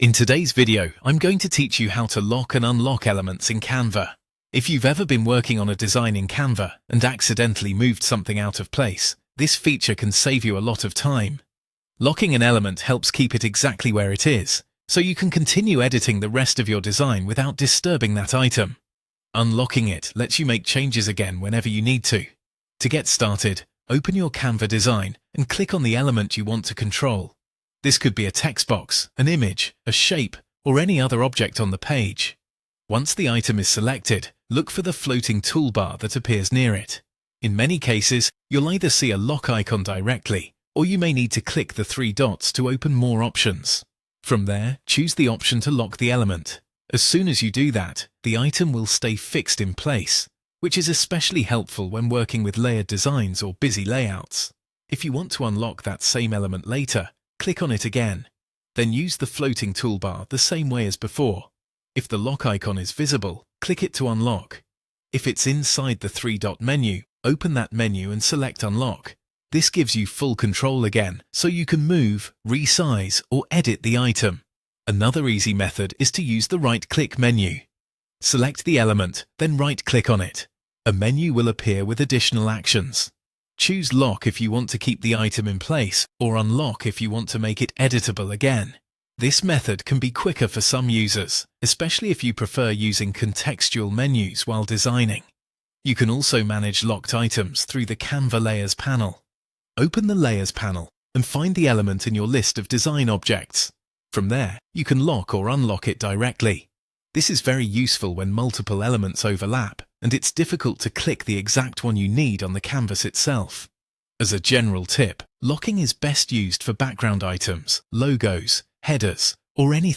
In today's video, I'm going to teach you how to lock and unlock elements in Canva. If you've ever been working on a design in Canva and accidentally moved something out of place, this feature can save you a lot of time. Locking an element helps keep it exactly where it is, so you can continue editing the rest of your design without disturbing that item. Unlocking it lets you make changes again whenever you need to. To get started, open your Canva design and click on the element you want to control. This could be a text box, an image, a shape, or any other object on the page. Once the item is selected, look for the floating toolbar that appears near it. In many cases, you'll either see a lock icon directly, or you may need to click the three dots to open more options. From there, choose the option to lock the element. As soon as you do that, the item will stay fixed in place, which is especially helpful when working with layered designs or busy layouts. If you want to unlock that same element later, click on it again. Then use the floating toolbar the same way as before. If the lock icon is visible, click it to unlock. If it's inside the three-dot menu, open that menu and select Unlock. This gives you full control again, so you can move, resize, or edit the item. Another easy method is to use the right-click menu. Select the element, then right-click on it. A menu will appear with additional actions. Choose Lock if you want to keep the item in place, or Unlock if you want to make it editable again. This method can be quicker for some users, especially if you prefer using contextual menus while designing. You can also manage locked items through the Canva Layers panel. Open the Layers panel and find the element in your list of design objects. From there, you can lock or unlock it directly. This is very useful when multiple elements overlap, and it's difficult to click the exact one you need on the canvas itself. As a general tip, locking is best used for background items, logos, headers, or anything